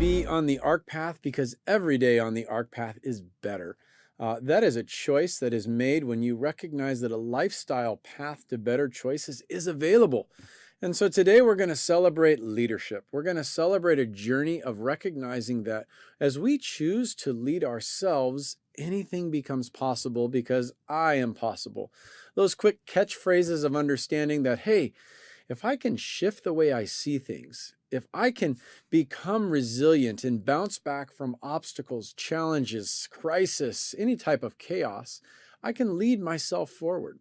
be on the ARC path because every day on the ARC path is better. That is a choice that is made when you recognize that a lifestyle path to better choices is available. And so today we're going to celebrate leadership. We're going to celebrate a journey of recognizing that as we choose to lead ourselves, anything becomes possible because I am possible. Those quick catchphrases of understanding that, hey, if I can shift the way I see things, if I can become resilient and bounce back from obstacles, challenges, crisis, any type of chaos, I can lead myself forward.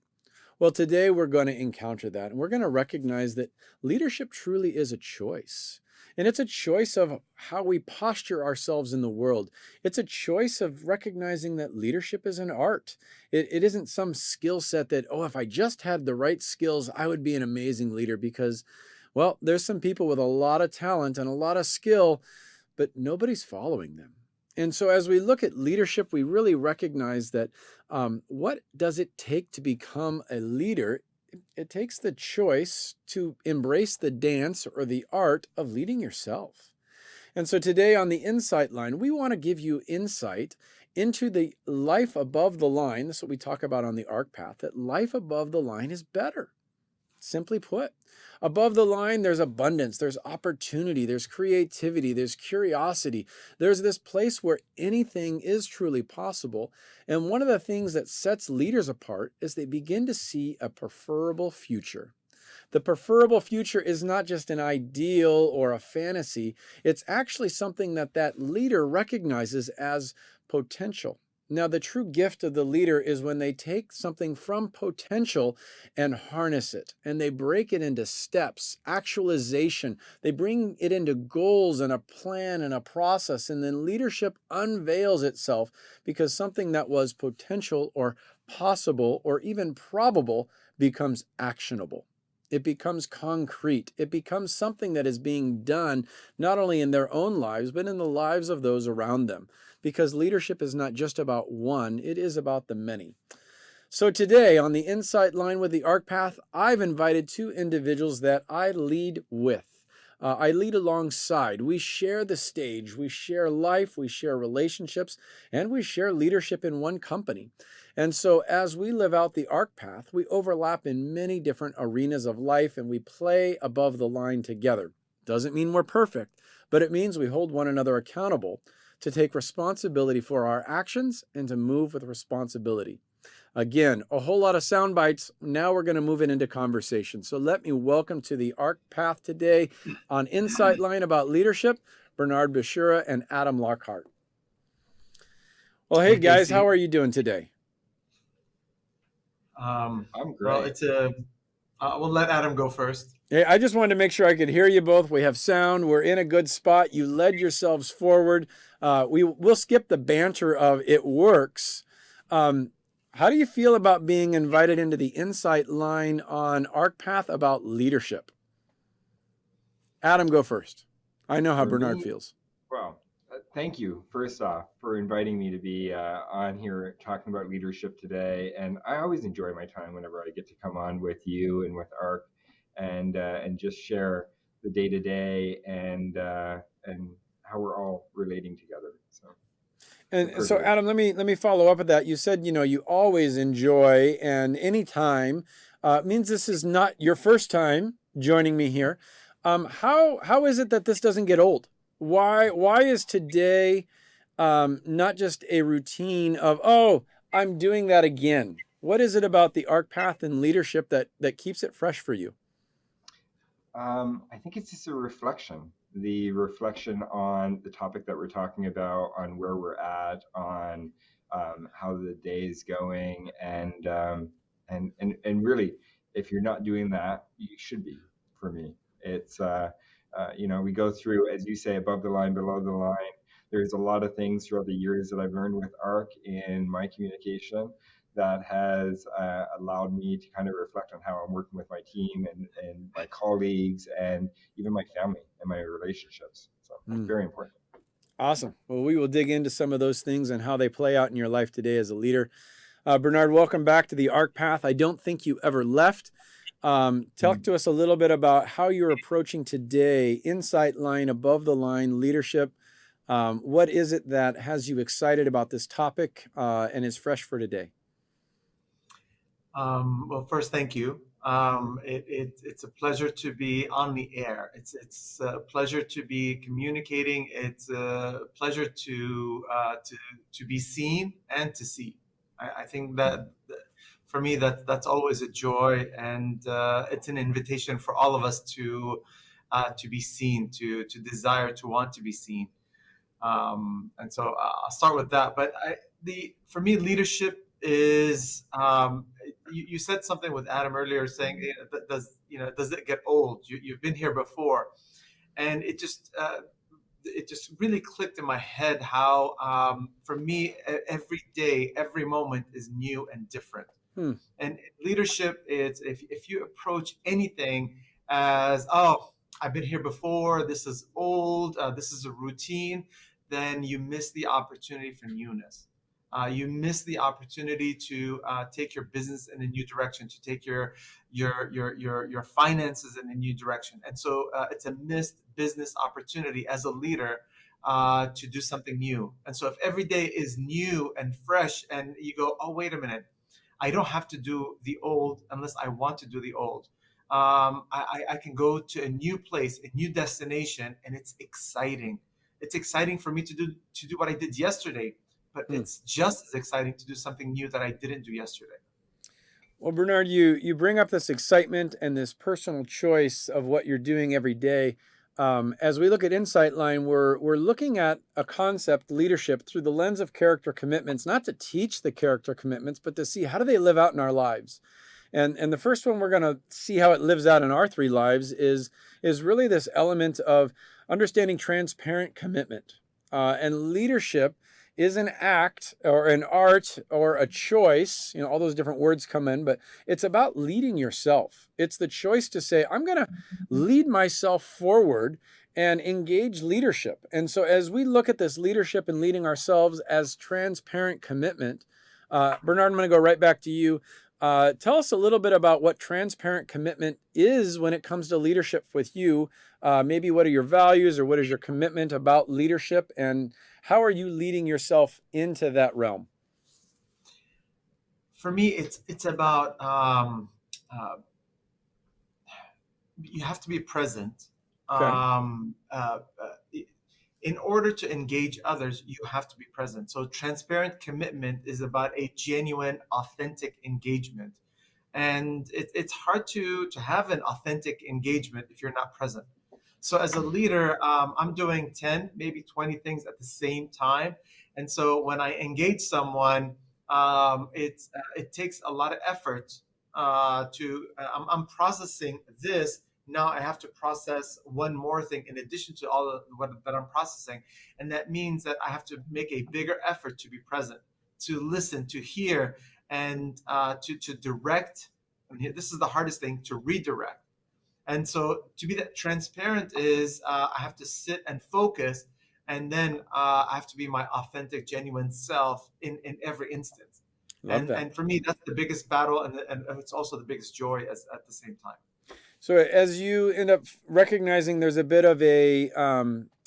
Well, today we're going to encounter that, and we're going to recognize that leadership truly is a choice. And it's a choice of how we posture ourselves in the world. It's a choice of recognizing that leadership is an art. It isn't some skill set that, oh, if I just had the right skills, I would be an amazing leader because, well, there's some people with a lot of talent and a lot of skill, but nobody's following them. And so as we look at leadership, we really recognize that what does it take to become a leader? It takes the choice to embrace the dance or the art of leading yourself. And so today on the Insight Line, we want to give you insight into the life above the line. This is what we talk about on the ARC path, that life above the line is better. Simply put, above the line, there's abundance, there's opportunity, there's creativity, there's curiosity. There's this place where anything is truly possible. And one of the things that sets leaders apart is they begin to see a preferable future. The preferable future is not just an ideal or a fantasy. It's actually something that leader recognizes as potential. Now, the true gift of the leader is when they take something from potential and harness it, and they break it into steps, actualization. They bring it into goals and a plan and a process, and then leadership unveils itself because something that was potential or possible or even probable becomes actionable. It becomes concrete. It becomes something that is being done not only in their own lives, but in the lives of those around them. Because leadership is not just about one, it is about the many. So today on the Insight Line with the ARC Path, I've invited two individuals that I lead with. I lead alongside. We share the stage. We share life. We share relationships. And we share leadership in one company. And so as we live out the ARC Path, we overlap in many different arenas of life and we play above the line together. Doesn't mean we're perfect, but it means we hold one another accountable to take responsibility for our actions and to move with responsibility. Again, a whole lot of sound bites. Now we're going to move it into conversation. So let me welcome to the ARC Path today on Insight Line about leadership, Bernard Bashura and Adam Lockhart. Well, hey guys, how are you doing today? I'm great. Well, we'll let Adam go first. Hey, I just wanted to make sure I could hear you both. We have sound. We're in a good spot. You led yourselves forward. We'll skip the banter of it works. How do you feel about being invited into the Insight Line on ARC Path about leadership? Adam, go first. I know how Bernard feels. Well, thank you, first off, for inviting me to be on here talking about leadership today. And I always enjoy my time whenever I get to come on with you and with ARC and just share the day-to-day and how we're all relating together. So Adam, let me follow up with that. You said, you always enjoy, and anytime means this is not your first time joining me here. How is it that this doesn't get old? Why is today not just a routine of, oh, I'm doing that again? What is it about the ARC Path and leadership that keeps it fresh for you? I think it's just the reflection on the topic that we're talking about, on where we're at, on how the day is going, and really, if you're not doing that, you should be. For me, it's we go through, as you say, above the line, below the line. There's a lot of things throughout the years that I've learned with ARC in my communication that has allowed me to kind of reflect on how I'm working with my team and my colleagues and even my family and my relationships. So very important. Awesome. Well, we will dig into some of those things and how they play out in your life today as a leader. Bernard, welcome back to the ARC Path. I don't think you ever left. Talk to us a little bit about how you're approaching today, Insight Line, above the line, leadership. What is it that has you excited about this topic and is fresh for today? Well, first, thank you. It's a pleasure to be on the air. It's a pleasure to be communicating. It's a pleasure to be seen and to see. I think that for me that's always a joy, and it's an invitation for all of us to be seen, to desire, to want to be seen. And so I'll start with that. But the for me, leadership is you said something with Adam earlier, saying does it get old? You've been here before, and it just really clicked in my head how for me every day, every moment is new and different. Hmm. And leadership is if you approach anything as, oh, I've been here before, this is old, this is a routine, then you miss the opportunity for newness. You miss the opportunity to take your business in a new direction, to take your finances in a new direction. And so it's a missed business opportunity as a leader to do something new. And so if every day is new and fresh, and you go, oh, wait a minute, I don't have to do the old unless I want to do the old. I can go to a new place, a new destination, and it's exciting. It's exciting for me to do what I did yesterday, but Hmm. it's just as exciting to do something new that I didn't do yesterday. Well, Bernard, you bring up this excitement and this personal choice of what you're doing every day. As we look at Insight Line, we're looking at a concept, leadership, through the lens of character commitments, not to teach the character commitments, but to see how do they live out in our lives. And the first one we're going to see how it lives out in our three lives is really this element of understanding transparent commitment. And leadership is an act or an art or a choice. All those different words come in, but it's about leading yourself. It's the choice to say, I'm going to lead myself forward and engage leadership. And so as we look at this leadership and leading ourselves as transparent commitment, Bernard, I'm going to go right back to you. Tell us a little bit about what transparent commitment is when it comes to leadership with you. Maybe what are your values or what is your commitment about leadership, and how are you leading yourself into that realm? For me, it's about you have to be present. Okay. Um, uh, uh, in order to engage others, you have to be present. So transparent commitment is about a genuine, authentic engagement. And it's hard to have an authentic engagement if you're not present. So as a leader, I'm doing 10, maybe 20 things at the same time. And so when I engage someone, it takes a lot of effort I'm processing this. Now I have to process one more thing in addition to all of what that I'm processing. And that means that I have to make a bigger effort to be present, to listen, to hear, and to direct. And this is the hardest thing, to redirect. And so to be that transparent is I have to sit and focus, and then I have to be my authentic, genuine self in every instance. Love that. And for me, that's the biggest battle, and it's also the biggest joy at the same time. So as you end up recognizing there's a bit of a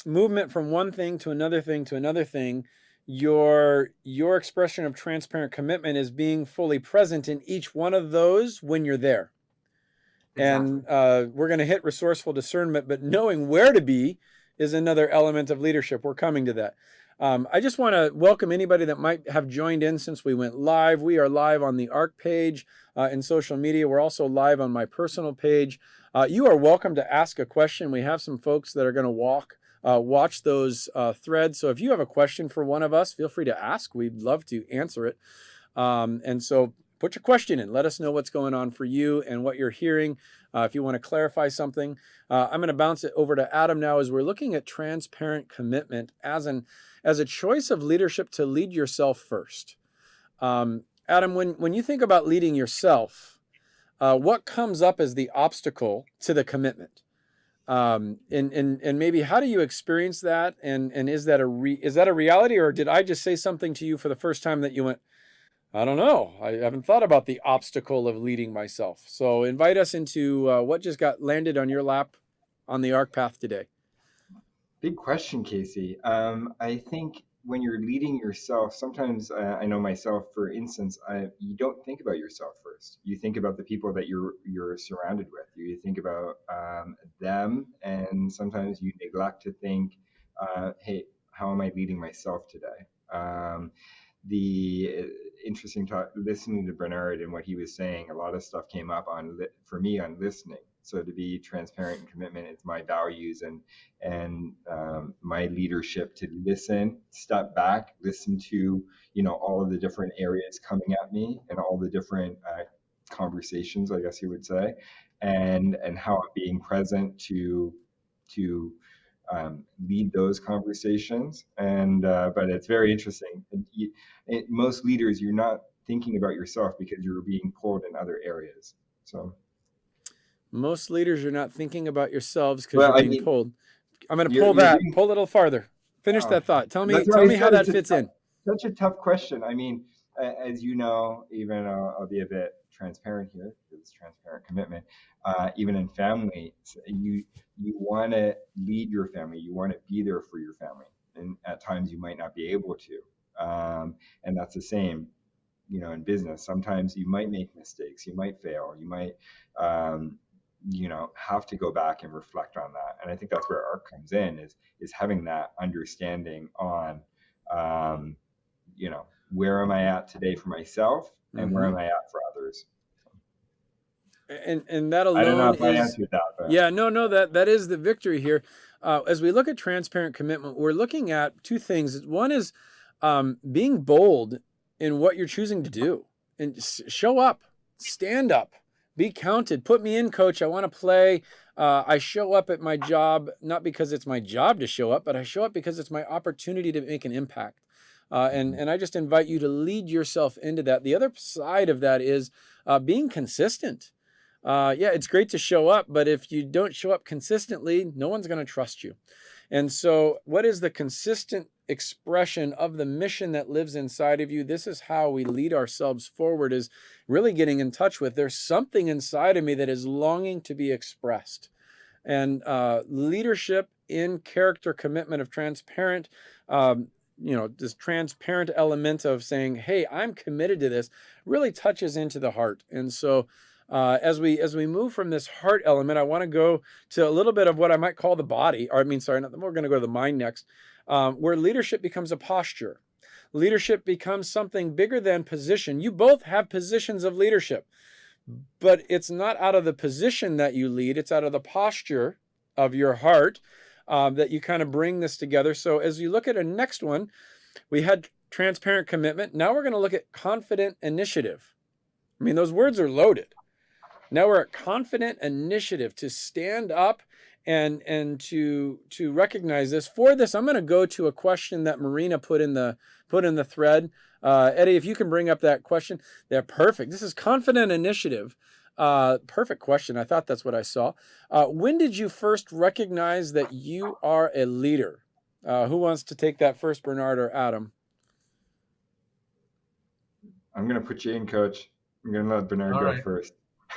movement from one thing to another thing to another thing, your expression of transparent commitment is being fully present in each one of those when you're there. Exactly. And we're going to hit resourceful discernment, but knowing where to be is another element of leadership. We're coming to that. I just want to welcome anybody that might have joined in since we went live. We are live on the AHRK page in social media. We're also live on my personal page. You are welcome to ask a question. We have some folks that are going to watch those threads. So if you have a question for one of us, feel free to ask. We'd love to answer it. And so put your question in. Let us know what's going on for you and what you're hearing. If you want to clarify something, I'm going to bounce it over to Adam now as we're looking at transparent commitment as a choice of leadership to lead yourself first. Adam, when you think about leading yourself, what comes up as the obstacle to the commitment? And maybe how do you experience that? And is that a reality, or did I just say something to you for the first time that you went, I don't know. I haven't thought about the obstacle of leading myself. So invite us into what just got landed on your lap on the AHRK path today. Big question, Casey. I think when you're leading yourself, sometimes I know myself, for instance, you don't think about yourself first. You think about the people that you're surrounded with. You think about them, and sometimes you neglect to think, "Hey, how am I leading myself today?" The interesting talk, listening to Bernard and what he was saying, a lot of stuff came up for me on listening. So to be transparent and commitment is my values, and my leadership, to listen, step back, listen to all of the different areas coming at me and all the different conversations, I guess you would say, and how I'm being present to lead those conversations. And but it's very interesting. Most leaders, you're not thinking about yourself because you're being pulled in other areas. So, Most leaders, you're not thinking about yourselves because you're well, I being mean, pulled. I'm going to you're pull you're that. being. Pull it a little farther. Finish Oh, that thought. Tell me, that's why tell I me how said that it's fits in. such a tough question. I mean, as you know, even I'll be a bit transparent here. It's transparent commitment. Even in family, you want to lead your family. You want to be there for your family, and at times you might not be able to. And that's the same, in business. Sometimes you might make mistakes. You might fail. You might. Um, have to go back and reflect on that, and I think that's where ARC comes in, is having that understanding on, um, where am I at today for myself, and where Hmm. am I at for others. And that I don't know alone if I is, answered that, but yeah, no, that is the victory here. As we look at transparent commitment, we're looking at two things. One is being bold in what you're choosing to do, and show up, stand up, be counted. Put me in, coach. I want to play. I show up at my job not because it's my job to show up, but I show up because it's my opportunity to make an impact. Mhm. And I just invite you to lead yourself into that. The other side of that is being consistent. Yeah, it's great to show up, but if you don't show up consistently, no one's going to trust you. And so, what is the consistent expression of the mission that lives inside of you? This is how we lead ourselves forward, is really getting in touch with, there's something inside of me that is longing to be expressed. And leadership in character commitment of transparent, this transparent element of saying, hey, I'm committed to this, really touches into the heart. And so as we move from this heart element, I want to go to a little bit of what I might call the body, or I mean, sorry, we're going to go to the mind next, where leadership becomes a posture. Leadership becomes something bigger than position. You both have positions of leadership, but it's not out of the position that you lead, it's out of the posture of your heart, that you kind of bring this together. So as you look at a next one, we had transparent commitment. Now we're going to look at confident initiative. I mean, those words are loaded. Now we're at confident initiative, to stand up and to recognize this. For this, I'm going to go to a question that Marina put in the thread. Eddie, if you can bring up that question, they're perfect. This is confident initiative. Perfect question. I thought that's what I saw. When did you first recognize that you are a leader? Who wants to take that first, Bernard or Adam? I'm going to put you in, coach. I'm going to let Bernard All go right, first.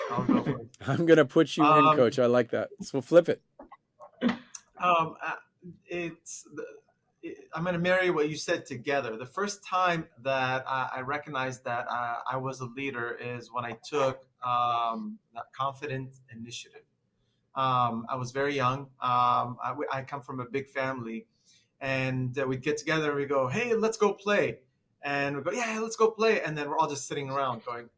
I'll go first. I'm going to put you in, Um, coach. I like that. So we'll flip it. um, uh, it's I'm going to marry what you said together. The first time that I recognized that I was a leader is when I took that confident initiative. I was very young. I come from a big family, and we'd get together and we go, "Hey, let's go play," and we go, "Yeah, let's go play," and then we're all just sitting around going,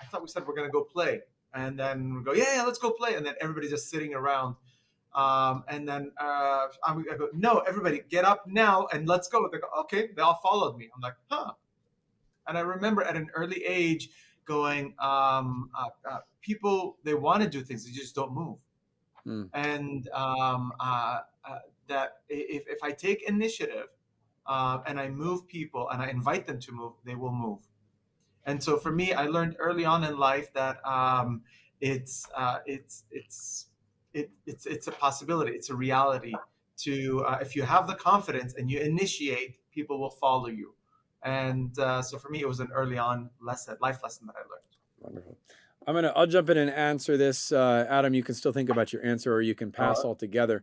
"I thought we said we're going to go play," and then we go, "Yeah, let's go play," and then everybody's just sitting around. And then I go, "No, everybody, get up now and let's go." They go, "Okay." They all followed me. I'm like, "Huh." And I remember at an early age going, people, they want to do things, they just don't move. Hmm. And that if I take initiative, and I move people and I invite them to move, they will move. And so for me, I learned early on in life that it's it's a possibility, it's a reality. To if you have the confidence and you initiate, people will follow you. And so for me, it was an early on lesson, life lesson that I learned. Wonderful. I'll jump in and answer this. Adam, you can still think about your answer, or you can pass Uh, altogether.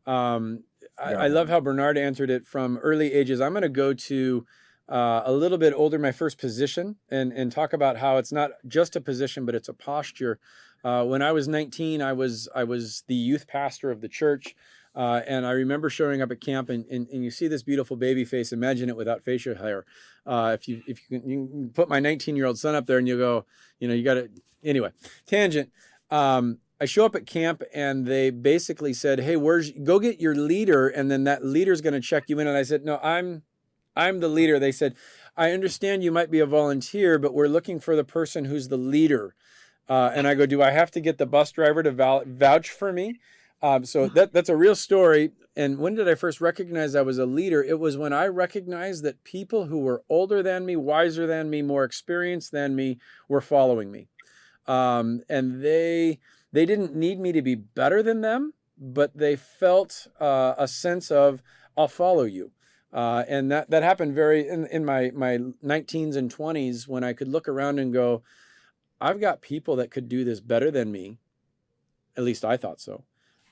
Um, I love how Bernard answered it from early ages. I'm going to go to a little bit older, my first position, and talk about how it's not just a position, but it's a posture. When I was 19, I was the youth pastor of the church. And I remember showing up at camp, and you see this beautiful baby face. Imagine it without facial hair. If you can put my 19-year-old son up there, and you go, you got to. Anyway, tangent. I show up at camp, and they basically said, "Hey, go get your leader, and then that leader's going to check you in." And I said, "No, I'm the leader." They said, "I understand you might be a volunteer, but we're looking for the person who's the leader." And I go, "Do I have to get the bus driver to vouch for me?" So that's a real story. And when did I first recognize I was a leader? It was when I recognized that people who were older than me, wiser than me, more experienced than me were following me. And they didn't need me to be better than them, but they felt a sense of, I'll follow you. And that happened very in my 19s and 20s, when I could look around and go, I've got people that could do this better than me. At least I thought so.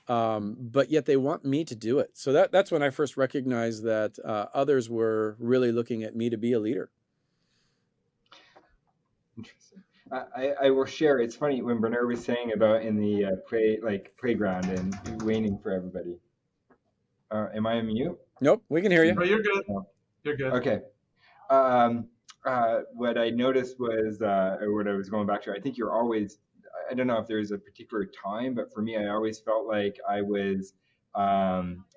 But yet they want me to do it. So that's when I first recognized that others were really looking at me to be a leader. Interesting. I will share. It's funny when Bernard was saying about in the playground and waiting for everybody. Am I on mute? Nope, we can hear you. No, you're good. No. You're good. Okay. What I noticed was, or what I was going back to, I think you're always, I don't know if there's a particular time, but for me, I always felt like I was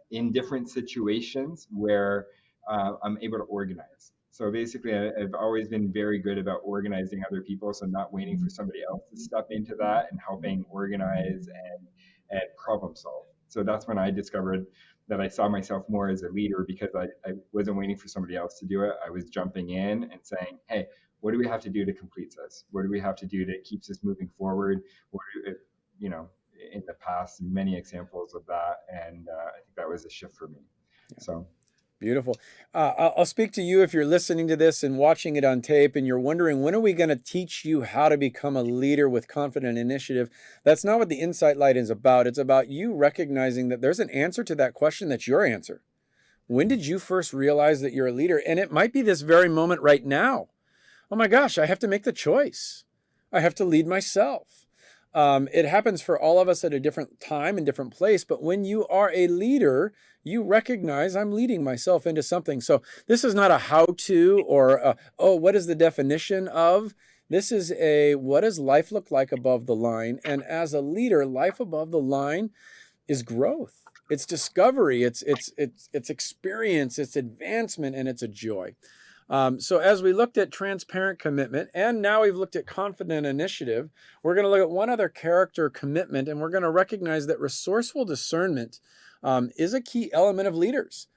in different situations where I'm able to organize. So basically, I've always been very good about organizing other people, so not waiting for somebody else to step into that and helping organize and problem solve. So that's when I discovered that I saw myself more as a leader, because I wasn't waiting for somebody else to do it. I was jumping in and saying, hey, what do we have to do to complete this? What do we have to do to keep this moving forward? In the past, many examples of that. And I think that was a shift for me. Yeah. So. Beautiful. I'll speak to you if you're listening to this and watching it on tape and you're wondering, when are we going to teach you how to become a leader with confident initiative? That's not what the Insight Light is about. It's about you recognizing that there's an answer to that question that's your answer. When did you first realize that you're a leader? And it might be this very moment right now. Oh my gosh, I have to make the choice. I have to lead myself. It happens for all of us at a different time and different place. But when you are a leader, you recognize, I'm leading myself into something. So this is not a how-to or, what is the definition of? This is what does life look like above the line? And as a leader, life above the line is growth. It's discovery. It's experience. It's advancement, and it's a joy. So as we looked at transparent commitment, and now we've looked at confident initiative, we're going to look at one other character, commitment, and we're going to recognize that resourceful discernment is a key element of leaders.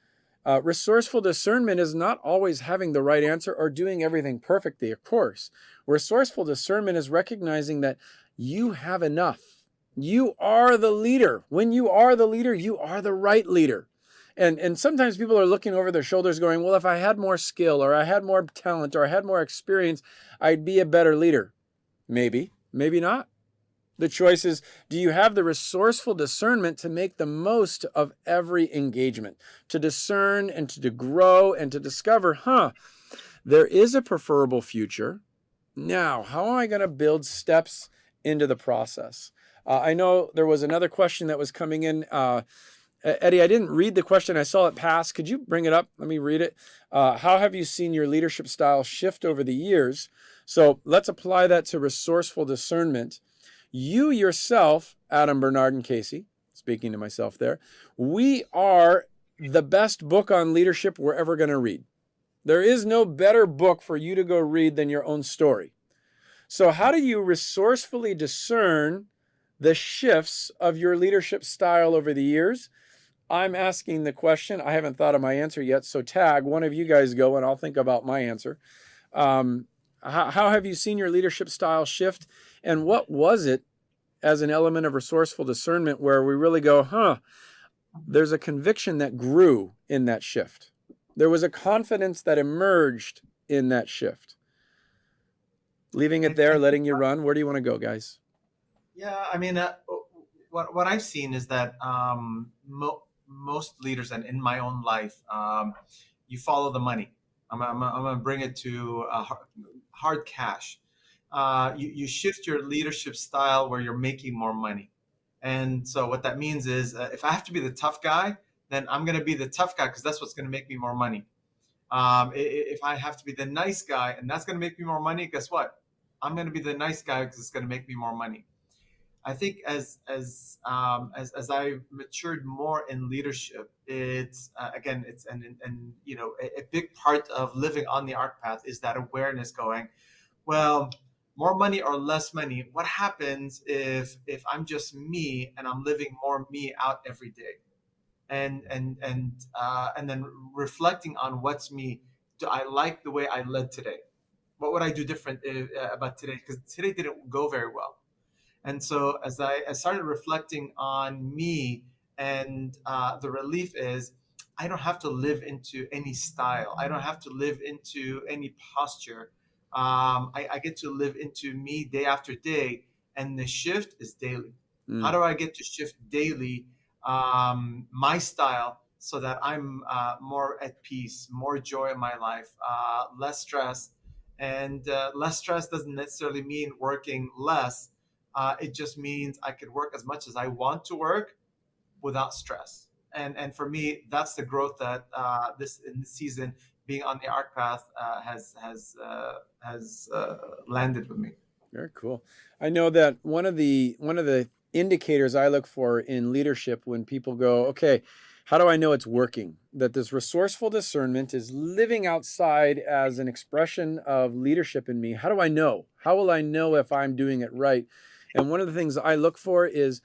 Resourceful discernment is not always having the right answer or doing everything perfectly, of course. Resourceful discernment is recognizing that you have enough. You are the leader. When you are the leader, you are the right leader. And sometimes people are looking over their shoulders going, well, if I had more skill or I had more talent or I had more experience, I'd be a better leader. Maybe, maybe not. The choice is, do you have the resourceful discernment to make the most of every engagement, to discern and to grow and to discover, there is a preferable future. Now, how am I going to build steps into the process? I know there was another question that was coming in. Eddie, I didn't read the question. I saw it pass. Could you bring it up? Let me read it. How have you seen your leadership style shift over the years? So let's apply that to resourceful discernment. You yourself, Adam, Bernard, and Casey, speaking to myself there, we are the best book on leadership we're ever going to read. There is no better book for you to go read than your own story. So how do you resourcefully discern the shifts of your leadership style over the years? I'm asking the question. I haven't thought of my answer yet. So tag, one of you guys go and I'll think about my answer. How have you seen your leadership style shift? And what was it as an element of resourceful discernment where we really go, there's a conviction that grew in that shift. There was a confidence that emerged in that shift. Leaving it there, letting you run. Where do you want to go, guys? Yeah, I mean, what I've seen is that most leaders and in my own life, you follow the money. I'm going to bring it to hard cash. You shift your leadership style where you're making more money. And so what that means is if I have to be the tough guy, then I'm going to be the tough guy because that's what's going to make me more money. If I have to be the nice guy and that's going to make me more money, guess what? I'm going to be the nice guy because it's going to make me more money. I think as I matured more in leadership, it's again it's and you know a big part of living on the arc path is that awareness going, well, more money or less money. What happens if I'm just me and I'm living more me out every day, and then reflecting on what's me. Do I like the way I led today? What would I do different about today? Because today didn't go very well. And so as I started reflecting on me, and the relief is I don't have to live into any style. I don't have to live into any posture. I get to live into me day after day, and the shift is daily. How Mm. do I get to shift daily my style so that I'm more at peace, more joy in my life, less stress? And less stress doesn't necessarily mean working less. It just means I could work as much as I want to work without stress. And for me, that's the growth that this in this season being on the arc path has landed with me. Very cool. I know that one of the indicators I look for in leadership when people go, okay, how do I know it's working? That this resourceful discernment is living outside as an expression of leadership in me. How do I know? How will I know if I'm doing it right? And one of the things I look for is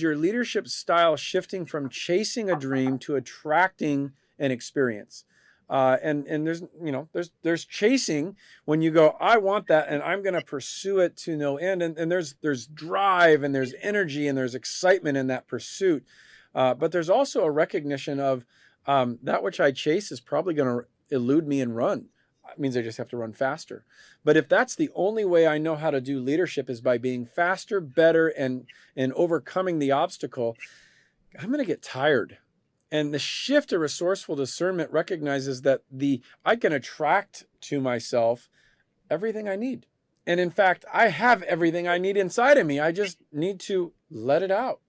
your leadership style shifting from chasing a dream to attracting an experience? And there's there's chasing when you go, I want that and I'm going to pursue it to no end. And there's drive and there's energy and there's excitement in that pursuit. But there's also a recognition of that which I chase is probably going to elude me and run. It means I just have to run faster. But if that's the only way I know how to do leadership is by being faster, better, and overcoming the obstacle, I'm going to get tired. And the shift to resourceful discernment recognizes that I can attract to myself everything I need. And in fact, I have everything I need inside of me. I just need to let it out.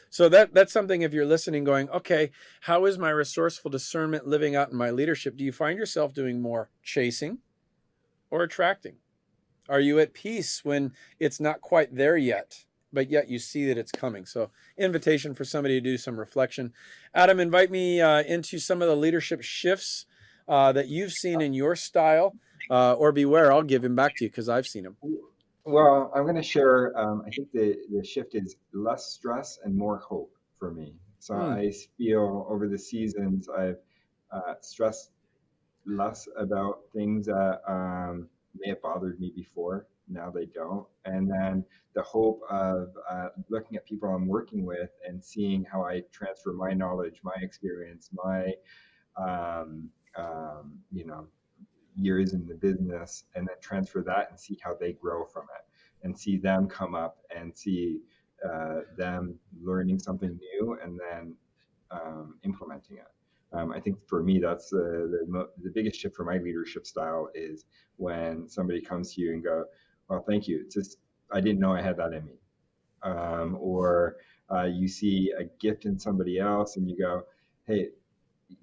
So that's something if you're listening going, okay, how is my resourceful discernment living out in my leadership? Do you find yourself doing more chasing or attracting? Are you at peace when it's not quite there yet, but yet you see that it's coming? So invitation for somebody to do some reflection. Adam, invite me into some of the leadership shifts that you've seen in your style, or beware, I'll give him back to you because I've seen them. Well, I'm going to share. I think the shift is less stress and more hope for me. So Hmm. I feel over the seasons I've stressed less about things that may have bothered me before. Now they don't. And then the hope of looking at people I'm working with and seeing how I transfer my knowledge, my experience, my um, you know years in the business, and then transfer that and see how they grow from it, and see them come up and see them learning something new and then implementing it. I think for me, that's the biggest shift for my leadership style is when somebody comes to you and go, "Well, thank you. It's just I didn't know I had that in me," or you see a gift in somebody else and you go, "Hey,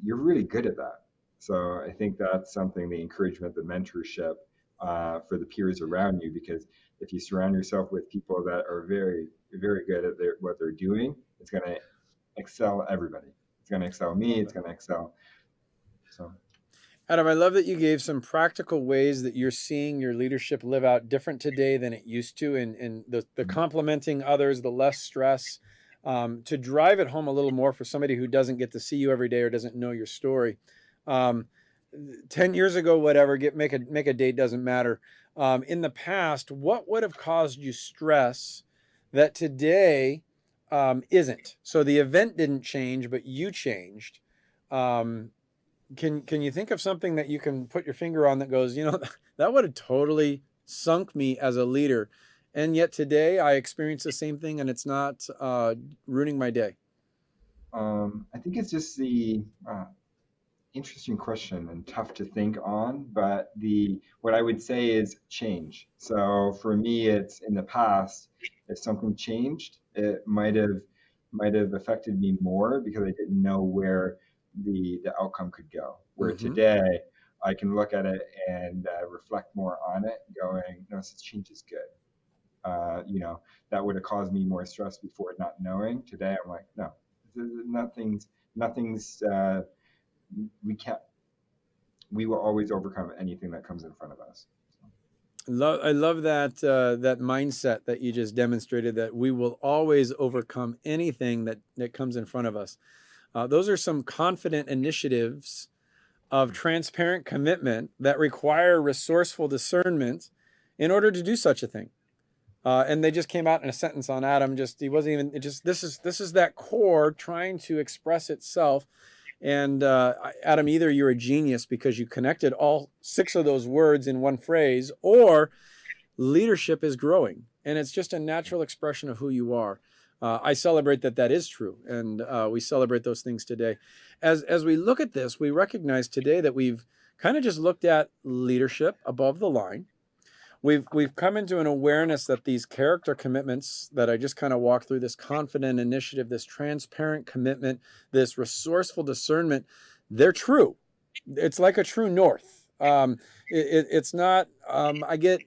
you're really good at that." So I think that's something, the encouragement, the mentorship for the peers around you, because if you surround yourself with people that are very, very good at what they're doing, it's going to excel everybody. It's going to excel me. It's going to excel. So Adam, I love that you gave some practical ways that you're seeing your leadership live out different today than it used to, and the complimenting others, the less stress, to drive it home a little more for somebody who doesn't get to see you every day or doesn't know your story. Um, 10 years ago, whatever, make a date, doesn't matter. In the past, what would have caused you stress that today isn't? So the event didn't change, but you changed. Um, can you think of something that you can put your finger on that goes, that would have totally sunk me as a leader, and yet today I experience the same thing and it's not ruining my day? I think it's just the interesting question and tough to think on, but the what I would say is change. So for me, it's in the past, if something changed, it might have affected me more because I didn't know where the outcome could go. Where Hmm. today, I can look at it and reflect more on it, going, no, this change is good. You know, that would have caused me more stress before not knowing. Today, I'm like, no, nothing's we can't we will always overcome anything that comes in front of us. I love that that mindset that you just demonstrated, that we will always overcome anything that comes in front of us. Those are some confident initiatives of transparent commitment that require resourceful discernment in order to do such a thing. And they just came out in a sentence on Adam. Just he wasn't even. It just this is that core trying to express itself. And Adam, either you're a genius because you connected all six of those words in one phrase, or leadership is growing, and it's just a natural expression of who you are. I celebrate that that is true, and we celebrate those things today. As we look at this, we recognize today that we've kind of just looked at leadership above the line. We've come into an awareness that these character commitments that I just kind of walked through, this confident initiative, this transparent commitment, this resourceful discernment, they're true. It's like a true north. It's not. I get.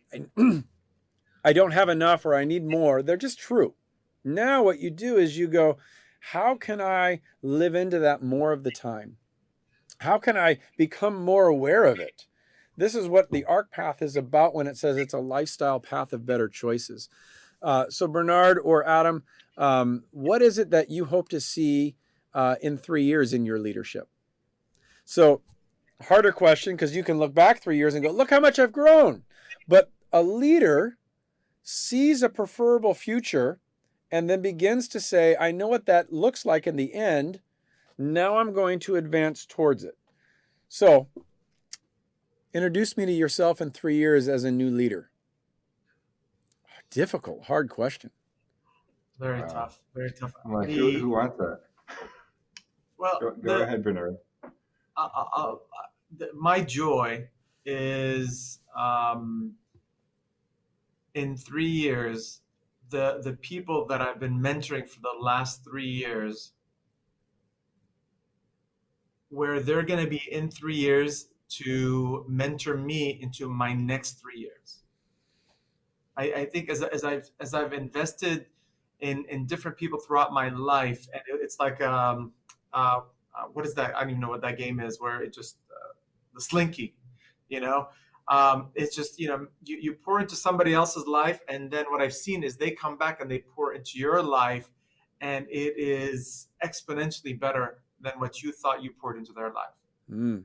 I don't have enough, or I need more. They're just true. Now, what you do is you go, how can I live into that more of the time? How can I become more aware of it? This is what the ARC path is about when it says it's a lifestyle path of better choices. So, Bernard or Adam, what is it that you hope to see in 3 years in your leadership? So, harder question, because you can look back 3 years and go, look how much I've grown. But a leader sees a preferable future and then begins to say, I know what that looks like in the end. Now I'm going to advance towards it. So, introduce me to yourself in 3 years as a new leader. Difficult, hard question. Very Wow. tough, very tough. I'm like, who The wants that? well, Go ahead, Bernard. uh, uh, uh, my joy is in 3 years, the people that I've been mentoring for the last 3 years, where they're going to be in 3 years to mentor me into my next 3 years. I think as I've invested in different people throughout my life, and it's like what is that? I don't even know what that game is, where it just the slinky, you know. It's just you pour into somebody else's life, and then what I've seen is they come back and they pour into your life, and it is exponentially better than what you thought you poured into their life. Mm.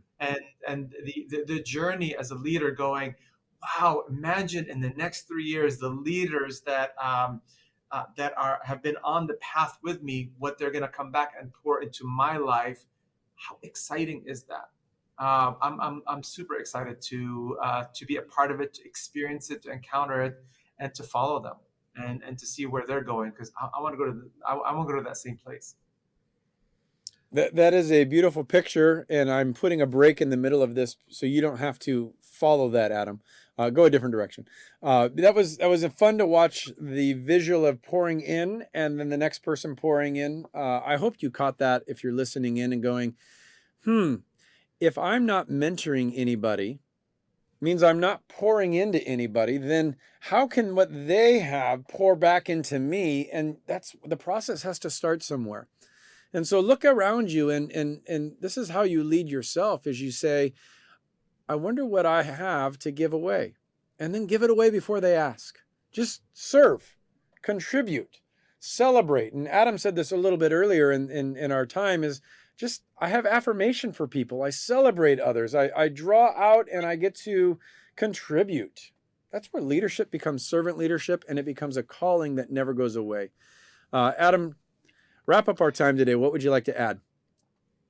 And the journey as a leader, going, wow, imagine in the next 3 years the leaders that are have been on the path with me, what they're going to come back and pour into my life. How exciting is that? I'm super excited to be a part of it, to experience it, to encounter it, and to follow them, and to see where they're going, because I want to go to I want to go to that same place. That is a beautiful picture, and I'm putting a break in the middle of this so you don't have to follow that, Adam. Go a different direction. That was fun to watch the visual of pouring in and then the next person pouring in. I hope you caught that if you're listening in and going, if I'm not mentoring anybody, means I'm not pouring into anybody, then how can what they have pour back into me? And that's the process has to start somewhere. And so look around you, and this is how you lead yourself, is you say, I wonder what I have to give away. And then give it away before they ask. Just serve, contribute, celebrate. And Adam said this a little bit earlier in our time, is just I have affirmation for people. I celebrate others. I draw out and I get to contribute. That's where leadership becomes servant leadership, and it becomes a calling that never goes away. Adam, wrap up our time today. What would you like to add?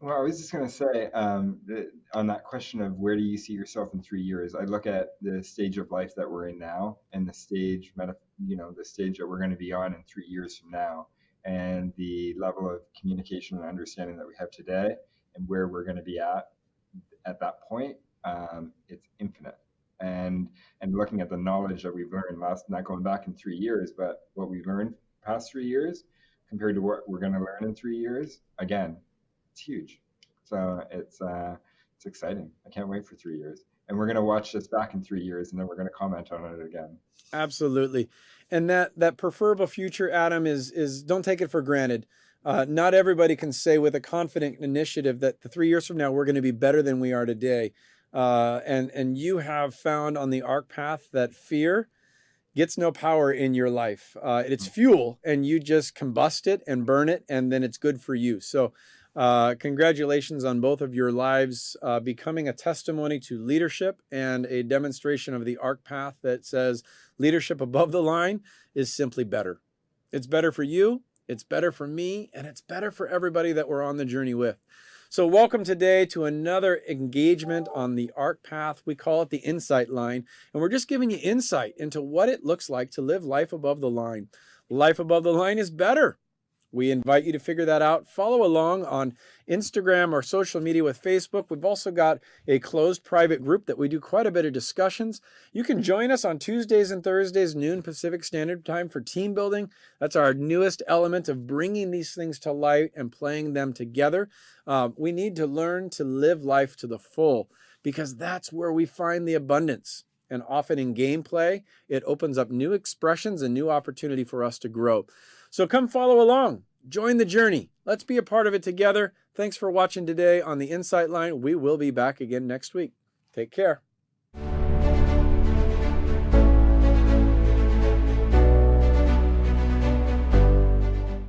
Well, I was just going to say, on that question of where do you see yourself in 3 years, I look at the stage of life that we're in now and the stage, the stage that we're going to be on in 3 years from now. and the level of communication and understanding that we have today and where we're going to be at that point, it's infinite. And looking at the knowledge that we've learned not going back in 3 years, but what we've learned past 3 years compared to what we're going to learn in 3 years, again, it's huge. So it's exciting. I can't wait for 3 years. And we're going to watch this back in 3 years, and then we're going to comment on it again. Absolutely. And that preferable future, Adam, is don't take it for granted. Not everybody can say with a confident initiative that the 3 years from now we're going to be better than we are today. And you have found on the ARC path that fear gets no power in your life. It's fuel, and you just combust it and burn it, and then it's good for you. So congratulations on both of your lives becoming a testimony to leadership and a demonstration of the ARC path that says leadership above the line is simply better. It's better for you, it's better for me, and it's better for everybody that we're on the journey with. So welcome today to another engagement on the ARC path. We call it the Insight Line, and we're just giving you insight into what it looks like to live life above the line. Life above the line is better. We invite you to figure that out. Follow along on Instagram or social media with Facebook. We've also got a closed private group that we do quite a bit of discussions. You can join us on Tuesdays and Thursdays, noon Pacific Standard Time for team building. That's our newest element of bringing these things to light and playing them together. We need to learn to live life to the full because that's where we find the abundance. And often in gameplay, it opens up new expressions and new opportunity for us to grow. So come follow along. Join the journey. Let's be a part of it together. Thanks for watching today on the Insight Line. We will be back again next week. Take care.